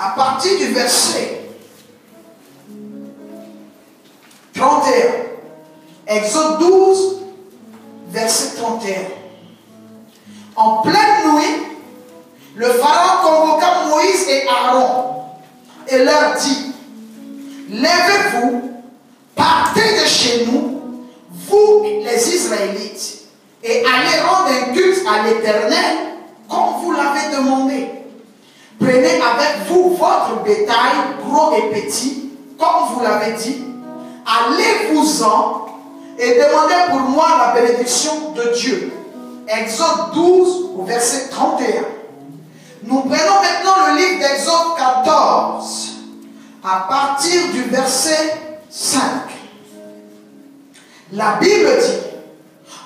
à partir du verset 31. Exode 12, verset 31. En pleine nuit, le Pharaon convoqua Moïse et Aaron et leur dit: levez-vous, partez de chez nous, vous les Israélites, et allez rendre un culte à l'Éternel comme vous l'avez demandé. Prenez avec vous votre bétail, gros et petit, comme vous l'avez dit. Allez-vous-en et demandez pour moi la bénédiction de Dieu. Exode 12, au verset 31. Nous prenons maintenant le livre d'Exode 14, à partir du verset 5. La Bible dit: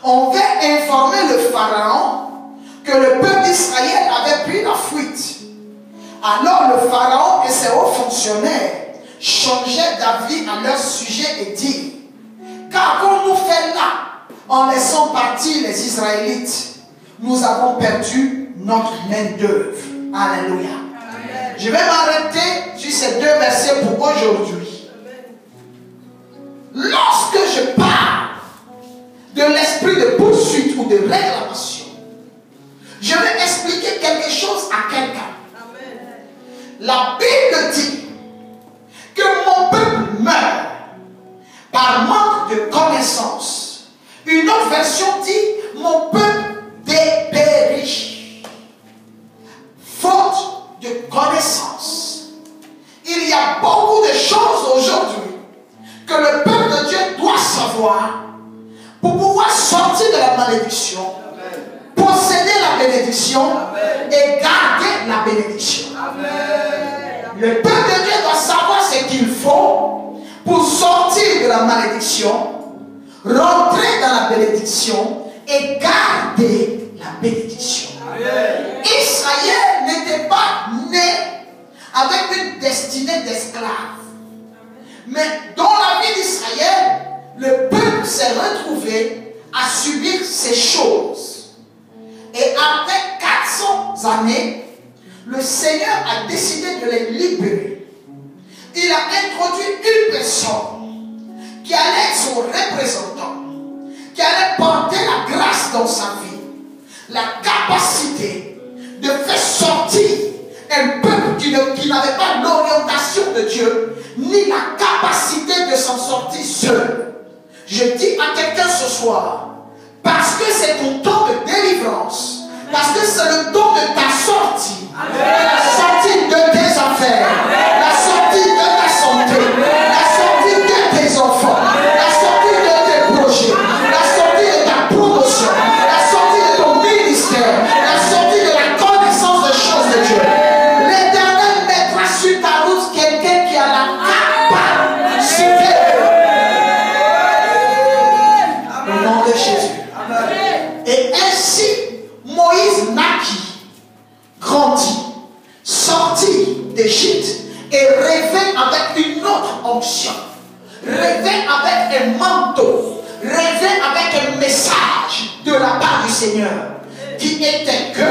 on vint informer le Pharaon que le peuple d'Israël avait pris la fuite. Alors le Pharaon et ses hauts fonctionnaires changeaient d'avis à leur sujet et dirent: qu'avons-nous fait là en laissant partir les Israélites? Nous avons perdu notre main d'œuvre. Alléluia. Amen. Je vais m'arrêter sur ces deux versets pour aujourd'hui. Lorsque je parle de l'esprit de poursuite ou de réclamation, je vais expliquer quelque chose à quelqu'un. La Bible dit que mon peuple meurt par manque de connaissance. Une autre version dit: mon peuple dépérit faute de connaissance. Il y a beaucoup de choses aujourd'hui que le peuple de Dieu doit savoir pour pouvoir sortir de la malédiction, posséder la bénédiction et garder la bénédiction. Le peuple de Dieu doit savoir ce qu'il faut pour sortir de la malédiction, rentrer dans la bénédiction et garder la bénédiction. Israël n'était pas né avec une destinée d'esclave. Mais dans la vie d'Israël, le peuple s'est retrouvé à subir ces choses. Et après 400 années, le Seigneur a décidé de les libérer. Il a introduit une personne qui allait être son représentant, qui allait porter la grâce dans sa vie, la capacité de faire sortir un peuple qui n'avait pas l'orientation de Dieu, ni la capacité de s'en sortir seul. Je dis à quelqu'un ce soir, parce que c'est ton temps de délivrance, parce que c'est le temps de ta sortie, la sortie de tes affaires, la sortie de ta santé, la sortie de tes enfants, la sortie de tes projets, la sortie de ta promotion, la sortie de ton ministère, la sortie de la connaissance des choses de Dieu. L'Éternel mettra sur ta route quelqu'un qui a la capacité. Au nom de Jésus. Et ainsi, Moïse naquit, grandit, sortit d'Égypte et revint avec une autre onction, revint avec un manteau, revint avec un message de la part du Seigneur qui était que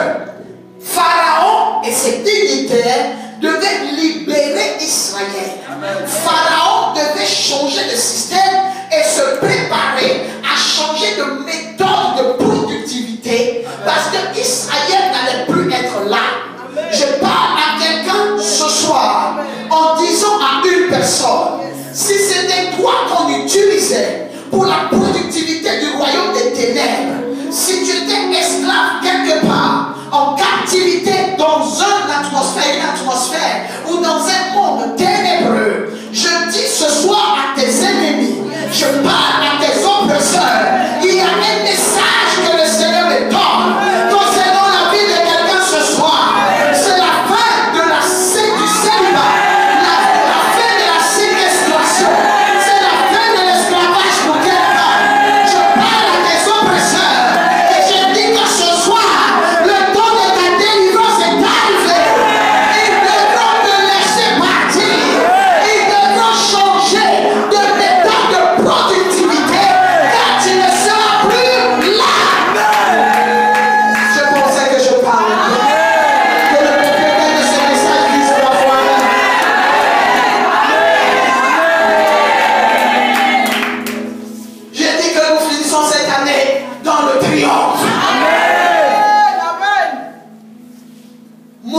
Pharaon et ses dignitaires devaient libérer Israël. Pharaon devait changer de système et se préparer à changer de méthode de productivité parce que Israël n'allait plus être là. Je parle à quelqu'un ce soir en disant à une personne: si c'était toi qu'on utilisait pour la productivité du royaume des ténèbres, si tu étais esclave quelque part, en captivité dans une atmosphère ou dans un monde ténébreux, je dis ce soir à tes ennemis, je parle à tes oppresseurs, il y a un message que le Seigneur me donne concernant la vie de quelqu'un ce soir. C'est la fin de la du célibat, la fin de la séquestration, c'est la fin de l'esclavage pour quelqu'un. Je parle à tes oppresseurs et je dis que ce soir, le temps de ta délivrance est arrivé. Ils devront te laisser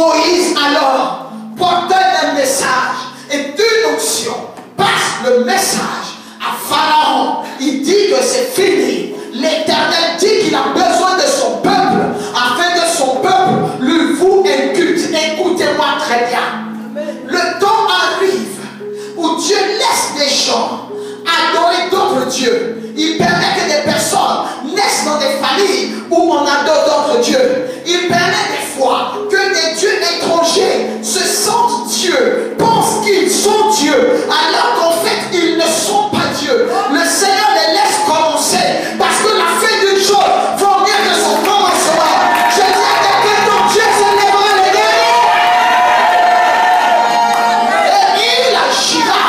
Moïse alors, porteur d'un message et d'une onction, passe le message à Pharaon. Il dit que c'est fini. L'Éternel dit qu'il a besoin de son peuple afin que son peuple lui voue un culte. Écoutez-moi très bien. Le temps arrive où Dieu laisse des gens adorer d'autres dieux. Il permet que des personnes naissent dans des familles où on adore d'autres dieux. Il permet des fois que des dieux étrangers se sentent Dieu, pensent qu'ils sont Dieu, alors qu'en fait ils ne sont pas Dieu. Le Seigneur les laisse commencer parce que la fin d'une chose vaut mieux que son commencement. Je dis à quelqu'un dont Dieu s'élèvera les guerriers et il agira.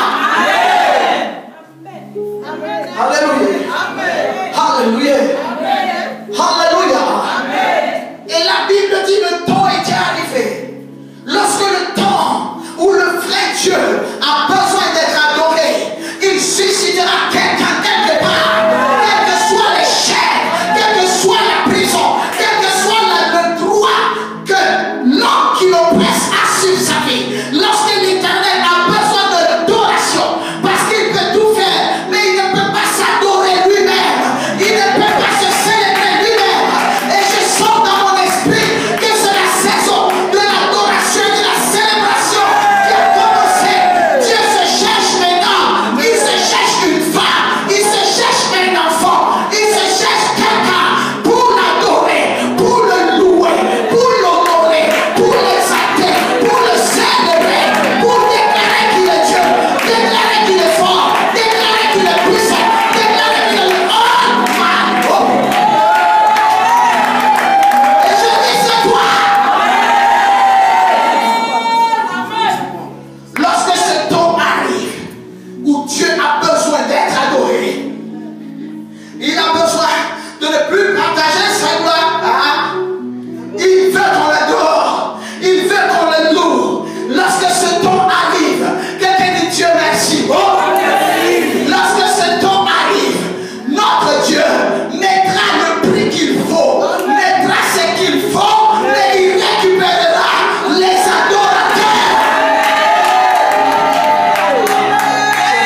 Alléluia. Alléluia. Alléluia. Et la Bible dit le temps était arrivé. Lorsque le temps où le vrai Dieu a besoin d'être adoré, il suscitera quelqu'un quelque part, quel que soit l'échec, quelle que soit la prison, quel que soit le droit que l'homme qui l'oppresse a sur sa vie. Lorsque l'Éternel a besoin de l'adoration, parce qu'il peut tout faire, mais il ne peut pas s'adorer lui-même, il ne peut pas se célébrer lui-même. Et je sens dans mon esprit que c'est la saison de l'adoration et de la célébration qui a commencé. Dieu se cherche maintenant, il se cherche une femme, il se cherche un enfant, il se cherche quelqu'un pour l'adorer, pour le louer, pour l'honorer, pour l'exalter, pour le célébrer, pour déclarer qu'il est Dieu, déclarer qu'il est fort, déclarer qu'il est puissant, déclarer qu'il est le oh. Et je dis c'est toi. Lorsque ce temps arrive où Dieu a besoin d'être adoré, il a besoin de ne plus partager sa gloire. Il veut qu'on l'adore, il veut qu'on le loue. Lorsque ce temps arrive, quelqu'un dit Dieu merci. Oh. Lorsque ce temps arrive, notre Dieu mettra le prix qu'il faut, mettra ce qu'il faut, mais il récupérera les adorateurs.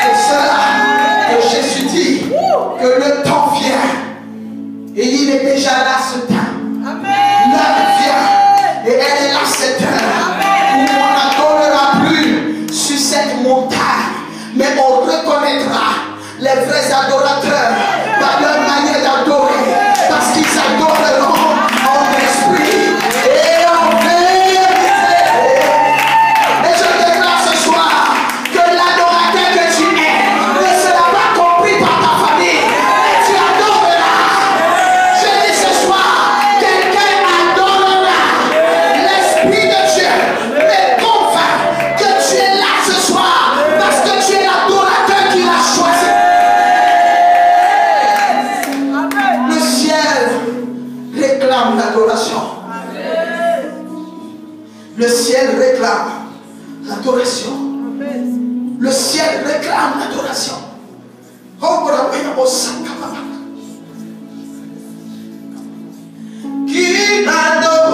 C'est cela que Jésus dit, que le temps vient, et il est déjà là ce temps. L'heure vient, et elle est là cette heure, où on n'adorera plus sur cette montagne, mais on reconnaîtra les vrais adorateurs par leur manière d'adorer, parce qu'ils adoreront en esprit et en vérité. Et je déclare ce soir que l'adorateur que tu es ne sera pas compris par ta famille, mais tu adoreras. Je dis ce soir, quelqu'un adorera l'Esprit de Dieu, mais convainc que tu es là ce soir parce que tu es l'adorateur qu'il a choisi. Le ciel réclame l'adoration. Le ciel réclame l'adoration. Le ciel réclame l'adoration. Oh, qui adore.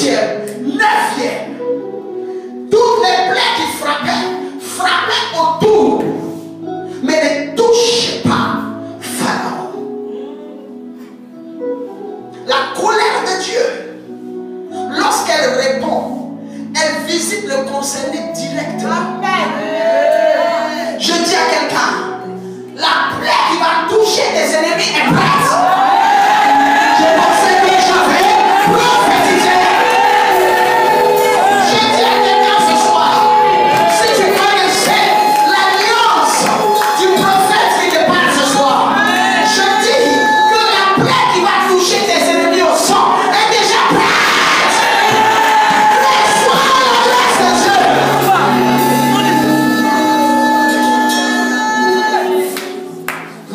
8e, 9e. Toutes les plaies qui frappaient autour, mais ne touchaient pas Pharaon. La colère de Dieu, lorsqu'elle répond, elle visite le concerné directement. Je dis à quelqu'un, la plaie qui va toucher tes ennemis est prête. Je pensais que j'avais prophétisé. Je dis à quelqu'un ce soir, si tu connaissais l'alliance du prophète qui te parle ce soir, je dis que la plaie qui va toucher tes ennemis au sang est déjà prête. Reçois la grâce de Dieu.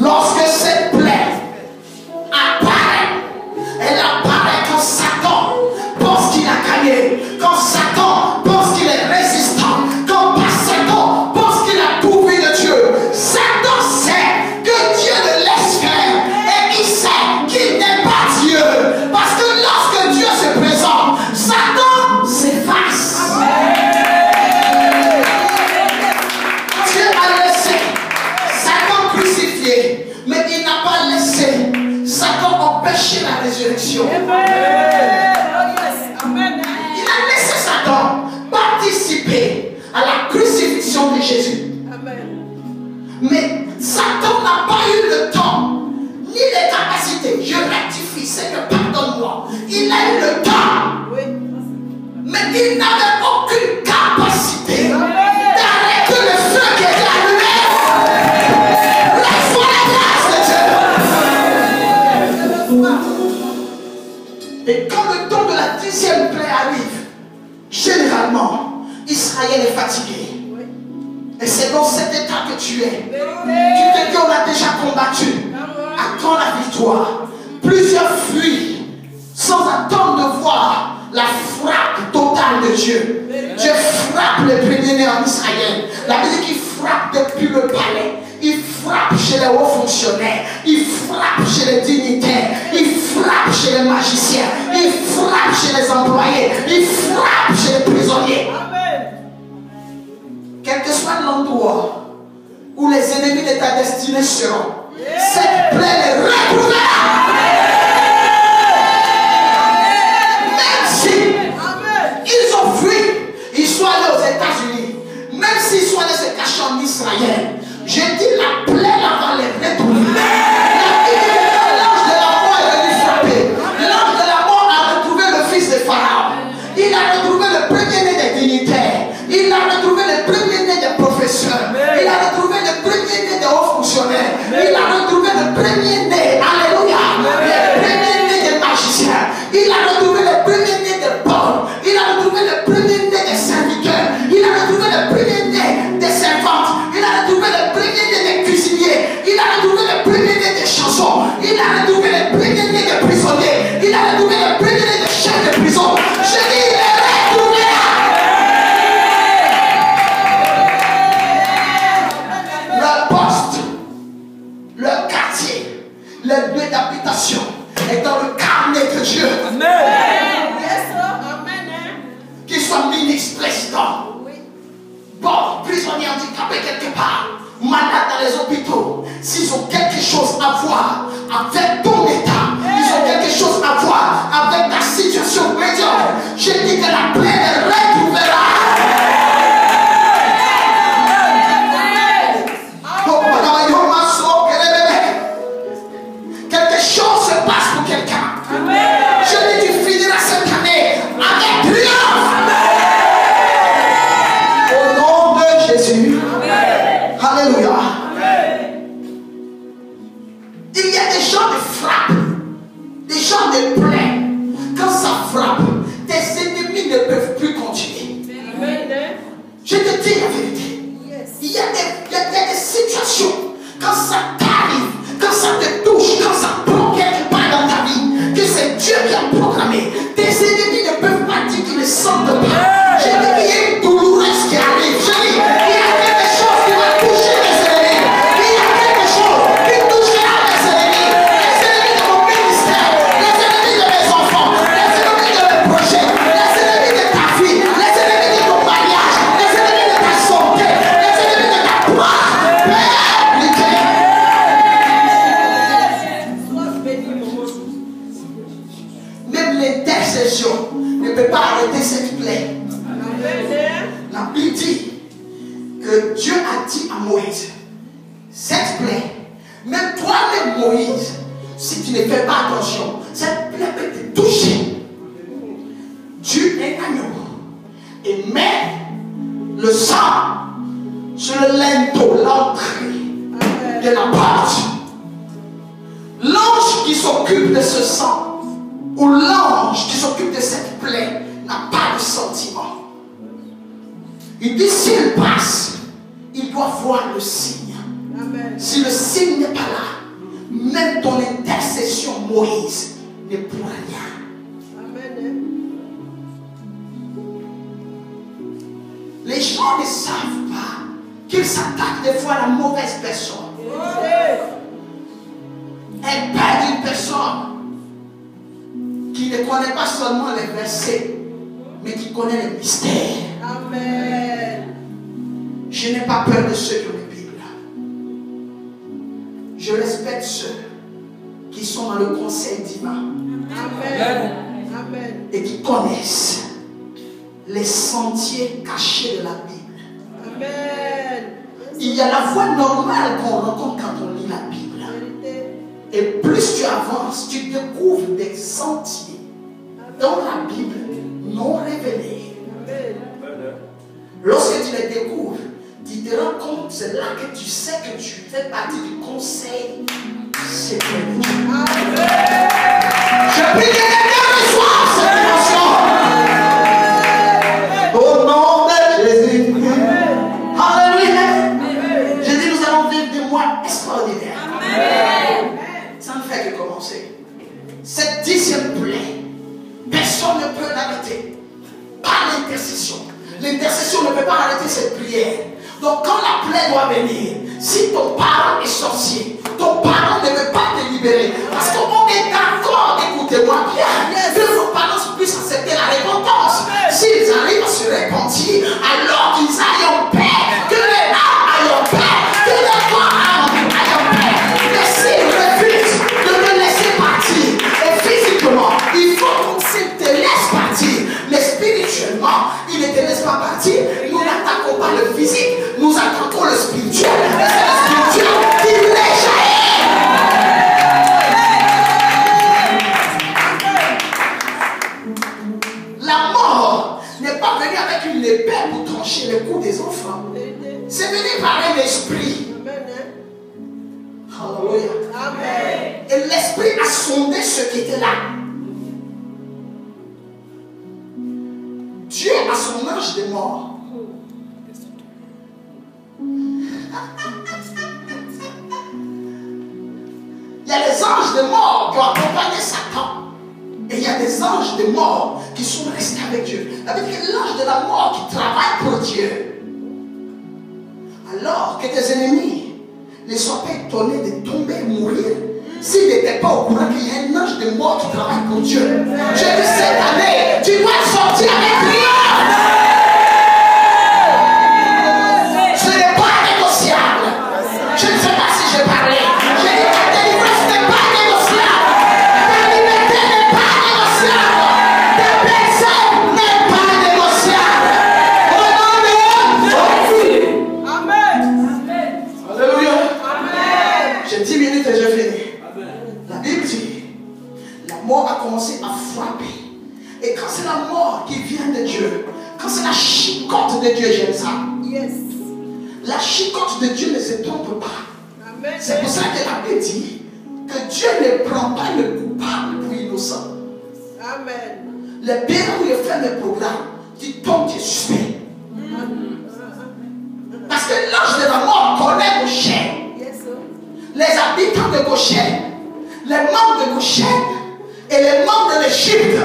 Lorsque cette plaie apparaît, elle apparaît quand Satan pense qu'il a gagné, quand Satan pense qu'il est résistant, quand Satan pense qu'il a tout vu de Dieu. Satan sait que Dieu le laisse faire et il sait qu'il n'est pas Dieu. Parce que lorsque Dieu se présente, Satan s'efface. Dieu a laissé Satan crucifié, mais il n'a pas laissé Satan empêcher la résurrection. Il a laissé Satan participer à la crucifixion de Jésus. Mais Satan n'a pas eu le temps, ni les capacités. Je rectifie, Seigneur, pardonne-moi. Il a eu le temps, mais il n'avait aucune capacité d'arrêter le feu qui était allumé. Reçois la grâce de Dieu. Et quand le temps de la 10e plaie arrive, généralement, Israël est fatigué. Et c'est dans cet état que tu es. Tu te dis, on a déjà combattu. Attends la victoire. Plusieurs fuient sans attendre de voir la frappe totale de Dieu. Dieu frappe les premiers-nés en Israël. La Bible dit qu'il frappe depuis le palais. Il frappe chez les hauts fonctionnaires. Il frappe chez les dignitaires. Il frappe chez les magiciens. Il frappe chez les employés. Il frappe chez les prisonniers. Quel que soit l'endroit où les ennemis de ta destinée seront, cette plaie les retrouvera. Même si ils ont fui, ils sont allés aux États-Unis, même s'ils sont allés se cacher en Israël, je dis la plaie là va les retrouver. L'ange de la mort est venu frapper. L'ange de la mort a retrouvé le fils de Pharaon. Il a retrouvé le premier-né des dignitaires. Il a retrouvé le premier-né des professeurs. Il a retrouvé le premier-né des hauts fonctionnaires. Il a retrouvé le premier-né, alléluia, le premier-né des magiciens. Il a retrouvé le premier-né des pauvres. Il a retrouvé le premier-né des serviteurs. Il a retrouvé le premier-né des servantes. Il a retrouvé le premier-né des cuisiniers. Il a retrouvé le premier-né des chansons. Il a retrouvé le premier-né des prisonniers. Il a retrouvé le premier-né des chefs de prison. Je dis, il est retrouvé là. Le poste, le quartier, le lieu d'habitation est dans le carnet de Dieu. Qu'il soit ministre, président, bon, prisonnier handicapé quelque part, malade dans les hôpitaux, s'ils ont quelque chose à voir avec ton état, ils ont quelque chose à voir avec ta situation médiocre, je dis que la plaie les retrouvera. Quelque chose se passe pour quelqu'un. Je dis, tu finiras cette année avec triomphe. Au nom de Jésus. Alléluia. Il y a des gens de frappe, des gens de plaie. Quand ça frappe, tes ennemis ne peuvent plus l'intercession ne peut pas arrêter cette plaie. La Bible dit que Dieu a dit à Moïse, cette plaie, même toi-même Moïse, si tu ne fais pas attention, cette plaie peut te toucher. Tue un agneau et mets le sang sur le linteau, l'entrée de la porte. L'ange qui s'occupe de ce sang, ou l'ange qui s'occupe de cette plaie, n'a pas de sentiment. Il dit s'il passe, il doit voir le signe. Amen. Si le signe n'est pas là, même ton intercession, Moïse, ne pourra rien. Amen. Les gens ne savent pas qu'ils s'attaquent des fois à la mauvaise personne. Elle perd une personne qui ne connaît pas seulement les versets, mais qui connaît les mystères. Amen. Je n'ai pas peur de ceux qui ont les Bibles. Je respecte ceux qui sont dans le conseil divin. Amen. Amen. Et qui connaissent les sentiers cachés de la Bible. Amen. Il y a la voie normale qu'on rencontre quand on lit la Bible. Et plus tu avances, tu découvres des sentiers dans la Bible non révélés. Lorsque tu les découvres, tu te rends compte, c'est là que tu sais que tu fais partie du conseil secret de Dieu. Je prie que quelqu'un reçoive cette dimension. Au nom de Jésus. Alléluia. Je dis, nous allons vivre des mois extraordinaires. Amen. Ça ne fait que commencer. Cette 10e plaie, personne ne peut l'arrêter. Pas l'intercession. L'intercession ne peut pas arrêter cette prière. Donc quand la plaie doit venir, si ton parent est sorcier, ton parent ne veut pas te libérer. Parce qu'on est d'accord, écoutez-moi bien, que vos parents puissent accepter la repentance. S'ils arrivent à se repentir, alors qu'ils aillent en paix, que les âmes aillent en paix, que les corps aillent en paix. Mais s'ils refusent de te laisser partir, et physiquement, il faut qu'ils te laissent partir, mais spirituellement, ils ne te laissent pas partir. Nous n'attaquons pas le physique, nous attaquons le spirituel. Et c'est le spirituel qui les jaillit. La mort n'est pas venue avec une épée pour trancher le cou des enfants. C'est venu par un esprit. Alléluia. Amen. Et l'esprit a sondé ce qui était là. Dieu a son ange de mort. Il y a des anges de mort qui ont accompagné Satan. Et il y a des anges de mort qui sont restés avec Dieu. Ça veut dire que l'ange de la mort qui travaille pour Dieu. Alors que tes ennemis ne soient pas étonnés de tomber et mourir s'ils n'étaient pas au courant qu'il y a un ange de mort qui travaille pour Dieu. Je dis cette année, tu dois sortir avec rien. Ce n'est pas négociable. Je ne sais pas si je parlais. Je dis que ta délivrance n'est pas négociable. Ta liberté n'est pas négociable. Ta personne n'est pas négociable. Au nom de Jésus. Amen. Alléluia. Amen. J'ai 10 minutes et j'ai fini. La Bible dit, la mort a commencé à frapper. Et quand c'est la mort qui vient de Dieu, quand c'est la chicotte de Dieu, j'aime ça. Yes. La chicotte de Dieu ne se trompe pas. C'est pour ça que la Bible dit que Dieu ne prend pas le coupable pour innocent. Amen. Le père où il fait le programme, tu tombes, tu es suspect. Parce que l'ange de la mort connaît Goshen. Yes, les habitants de Goshen, les membres de Goshen et les membres de l'Égypte.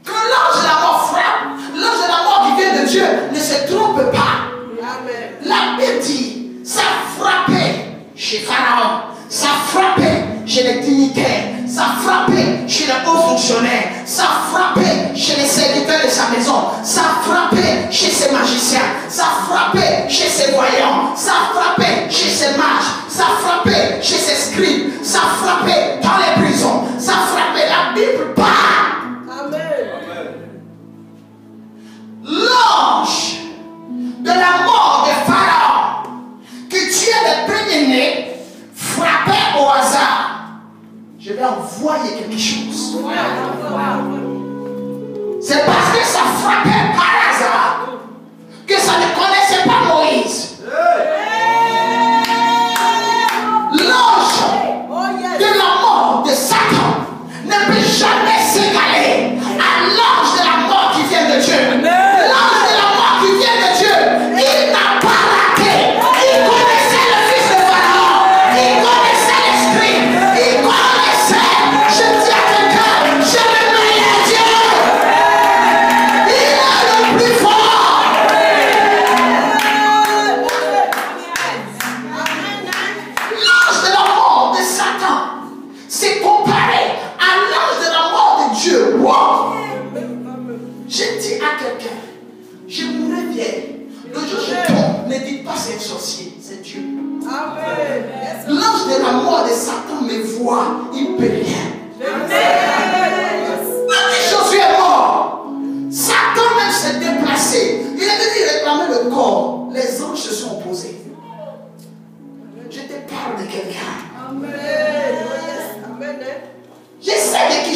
Quand l'ange de la mort frappe, l'ange de la mort qui vient de Dieu ne se trompe pas. Amen. La Bible dit, ça frappait chez Pharaon, ça frappait chez les dignitaires, ça frappait chez les hauts fonctionnaires, ça frappait chez les serviteurs de sa maison, ça frappait chez ses magiciens, ça frappait chez ses voyants, ça frappait chez ses mages, ça frappait chez ses scribes, ça frappait dans les prisons, ça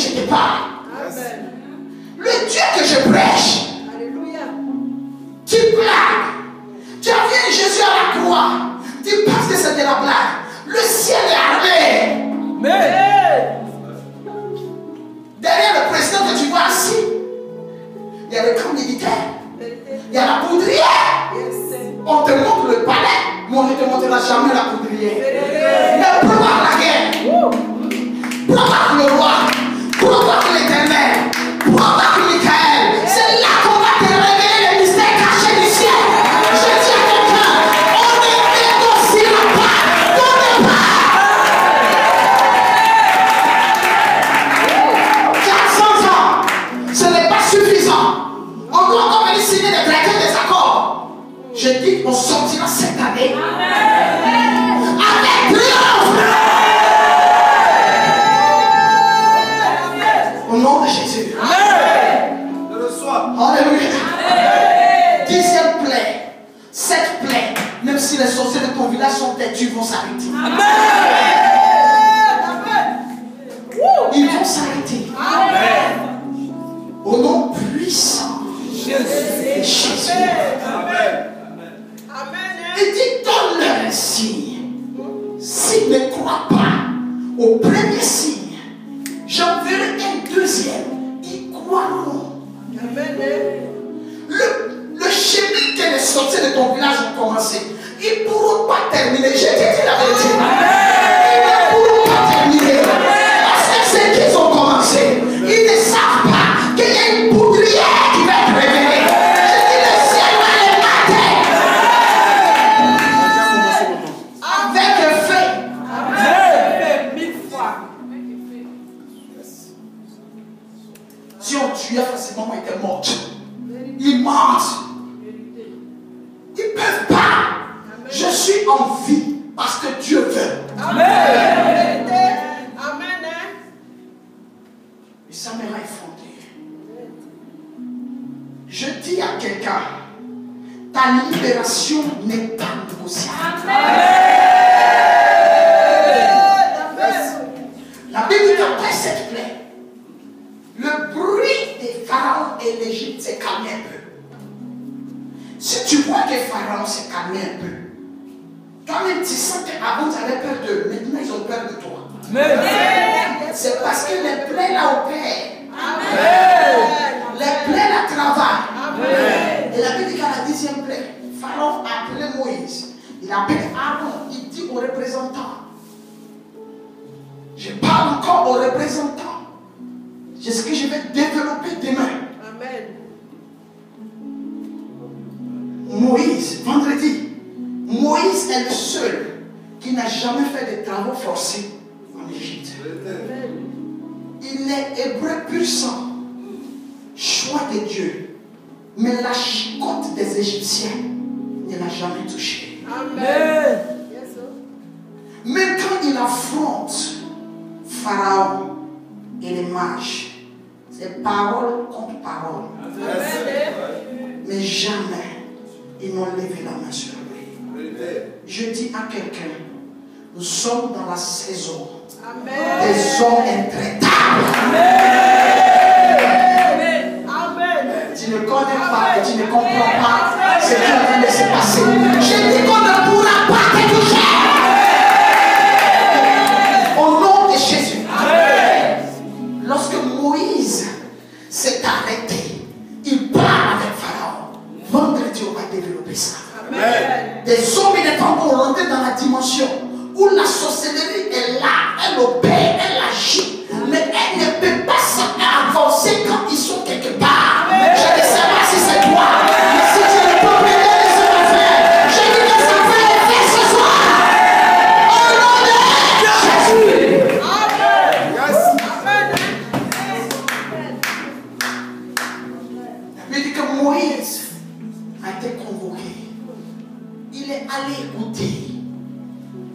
je te parle. Amen. Le Dieu que je prêche, Alléluia. tu blagues. Tu as vu Jésus à la croix. Tu penses que c'était la blague. Le ciel est armé. Amen. Derrière le président que tu vois assis, il y a le camp militaire. Il y a la poudrière. On te montre le palais, mais on ne te montrera jamais la poudrière. Mais prends la guerre. Prends le roi. Prends l'éternel. Prends Michael. C'est là qu'on va te révéler les mystères cachés du ciel. Je dis à quelqu'un, on ne négociera pas ton départ. 400 ans, ce n'est pas suffisant. On doit encore venir signer des traités, des accords. Je dis qu'on sortira cette année. Avec triomphe. Au nom de Jésus. Alléluia. Dixième plaie. Cette plaie, même si les sorciers de ton village sont têtus, vont s'arrêter. Ils vont s'arrêter. Au nom puissant de Jésus. Il dit, donne-leur un signe. S'ils ne croient pas au premier signe, j'enverrai un deuxième. Ils croiront. Le chemin que les sorciers de ton village ont commencé, ils ne pourront pas terminer. Je te dis la vérité. Ils ne pourront pas terminer. Parce que c'est qu'ils ont commencé. Ils ne savent pas qu'il y a une poudrière qui va être révélée. Je dis le ciel va les mater. Avec un feu. 1000 fois. Si on tuait facilement, on était mort. Ils mentent. Ils ne peuvent pas. Je suis en vie parce que Dieu veut. Amen. Et ça m'a effondré. Je dis à quelqu'un, ta libération n'est pas négociable. La Bible dit qu'après cette plaie, le bruit des pharaons et l'Égypte s'est calmé un peu. Si tu vois que Pharaon s'est calmé un peu, toi-même tu sens qu'avant tu avais peur d'eux, maintenant ils ont peur de toi. C'est parce que les plaies là opèrent. Les plaies là travaillent. Et la Bible dit qu'à la 10e plaie, Pharaon a appelé Moïse. Il appelle Aaron, il dit aux représentants. Je parle encore aux représentants. C'est ce que je vais développer demain. Moïse, vendredi, Moïse est le seul qui n'a jamais fait de travaux forcés en Égypte. Il est hébreu pur sang, choix de Dieu. Mais la chicotte des Égyptiens ne l'a jamais touché. Même quand il affronte Pharaon et les mages, c'est parole contre parole. Mais jamais ils n'ont levé la main sur lui. Je dis à quelqu'un, nous sommes dans la saison des hommes intraitables. Tu ne connais pas et tu ne comprends pas ce qui est en train de se passer. Je dis qu'on ne pourra pas te toucher. Au nom de Jésus. Lorsque Moïse s'est arrêté, il part avec Pharaon. Vendredi, on va développer ça. Des hommes et des femmes vont rentrer dans la dimension où la sorcellerie est là, elle opère, elle agit, mais elle ne peut pas avancer quand ils sont quelque part. Je ne sais pas si c'est toi, mais si tu ne peux pas aider ce matin, je dis que ça va être fait ce soir. Au nom de Jésus. La Bible dit que Moïse a été convoqué. Il est allé écouter.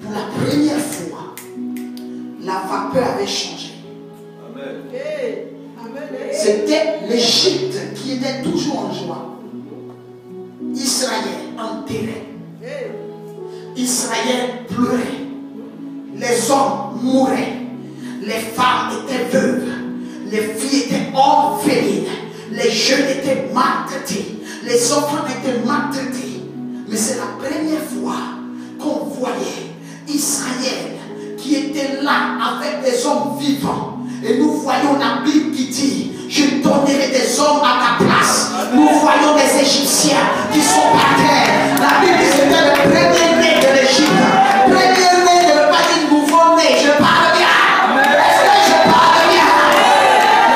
Pour la première fois, la vapeur avait changé. C'était l'Égypte qui était toujours en joie. Israël enterré. Israël pleurait. Les hommes mouraient. Les femmes étaient veuves. Les filles étaient orphelines. Les jeunes étaient maltraités. Les enfants étaient maltraités. Mais c'est la première fois qu'on voyait Israël qui était là avec des hommes vivants. Et nous voyons la Bible qui dit: je donnerai des hommes à ta place. Nous voyons des Égyptiens qui sont par terre. La Bible dit que c'était le premier-né de l'Égypte. Premier-né ne veut pas dire nouveau-né. Je parle bien. Est-ce que je parle bien?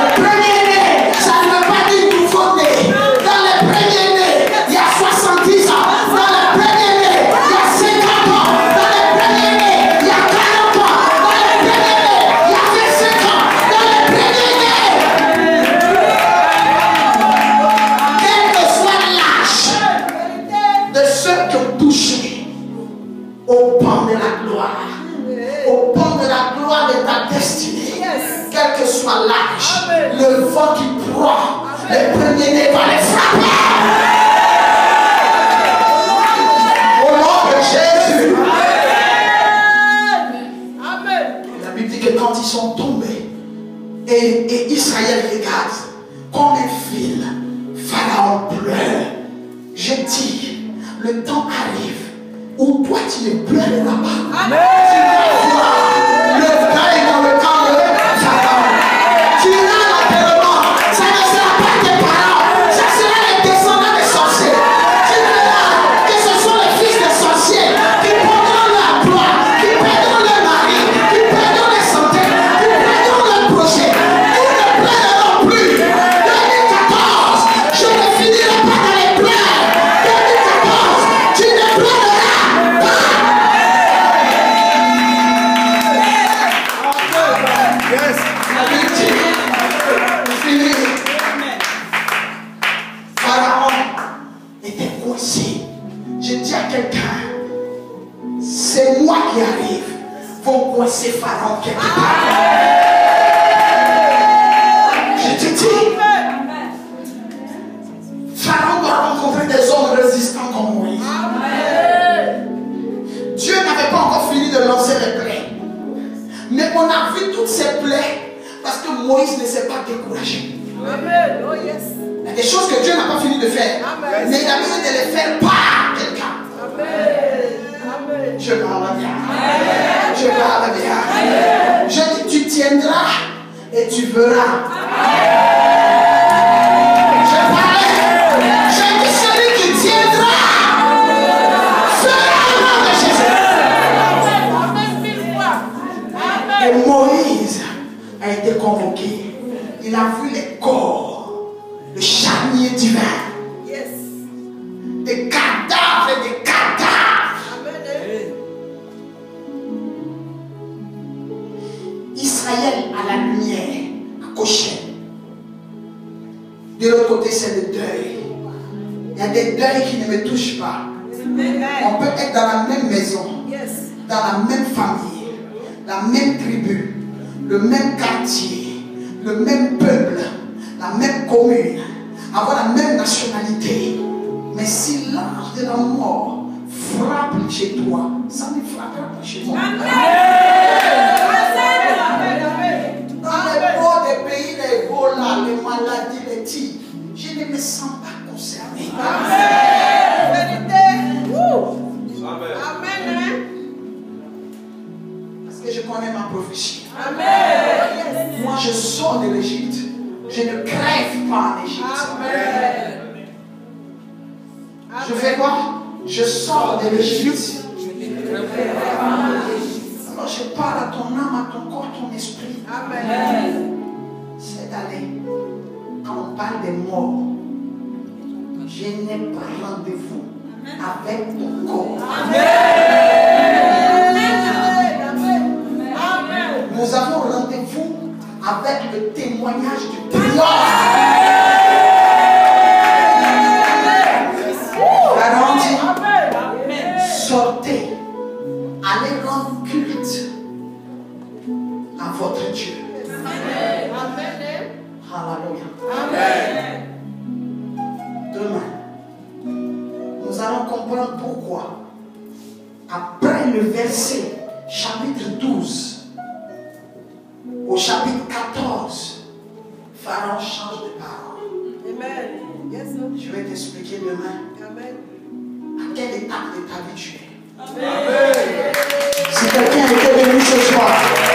Le premier-né, ça ne veut pas dire nouveau-né. Dans le premier-né, il y a 70 ans. Dans le premier-né, il y a 50 ans. Dans le premier-né, il y a 40 ans. Dans le premier-né, il y a 25 ans. Dans le premier-né, quel que soit l'âge de ceux qui ont touché au pan de la gloire, au pan de la gloire de ta destinée, quel que soit l'âge, le vent qui prend, le premier-né va les frapper. Au nom de Jésus. La Bible dit que quand ils sont tombés, et Israël regarde comme un fil, Pharaon pleure. Je dis, le temps arrive où toi tu ne pleureras pas. Tu vas voir le deuil dans le camp de Pharaon. Tu iras à l'enterrement. Ça ne sera pas tes parents, ça sera les descendants des sorciers. Tu verras que ce sont les fils des sorciers qui prendront leur emploi, qui perdront leur mari, qui perdront les santé, qui perdront leur projet. Ils ne pleureront plus. 2014, je ne finirai pas dans les pleurs. 2014, tu ne pleureras pas. La Bible dit, fini. Pharaon était coincé. Je dis à quelqu'un, c'est moi qui arrive. Vont coincer Pharaon quelque part. Je te dis, Pharaon doit rencontrer des hommes résistants comme Moïse. Dieu n'avait pas encore fini de lancer les plaies. Mais on a vu toutes ces plaies parce que Moïse ne s'est pas découragé. Il y a des choses que Dieu n'a pas fini de faire. Mais il a besoin de les faire par quelqu'un. Je parle bien. Je parle bien. Je dis, tu tiendras et tu verras. Je parle. Je dis, celui qui tiendra sera au nom de Jésus. Et Moïse a été convoqué. Il a vu les corps, le charnier divin, des cadavres et des cadavres. Israël à la lumière, à Goshen. De l'autre côté, c'est le deuil. Il y a des deuils qui ne me touchent pas. On peut être dans la même maison, dans la même famille, la même tribu, le même quartier, le même peuple, la même commune, avoir la même nationalité. Mais si l'ange de la mort frappe chez toi, ça ne frappera pas chez moi. Dans les beaux des pays, les Ebola, les maladies, les tigres, je ne me sens pas concerné. Parce que je connais ma prophétie. Moi, je sors de l'Égypte. Je ne crève pas en Égypte. Je fais quoi? Je sors de l'Égypte. Alors je parle à ton âme, à ton corps, à ton esprit. C'est d'aller. Quand on parle des morts, je n'ai pas rendez-vous avec ton corps. Nous avons rendez-vous avec le témoignage du triomphe. Pharaon dit, sortez, allez rendre culte à votre Dieu. Alléluia. Demain, nous allons comprendre pourquoi, après le verset chapitre 12 au chapitre 14, Pharaon change de parole. Amen. Yes, sir. Je vais t'expliquer demain Amen. à quelle étape de ta vie tu es. Amen. Si quelqu'un était venu ce soir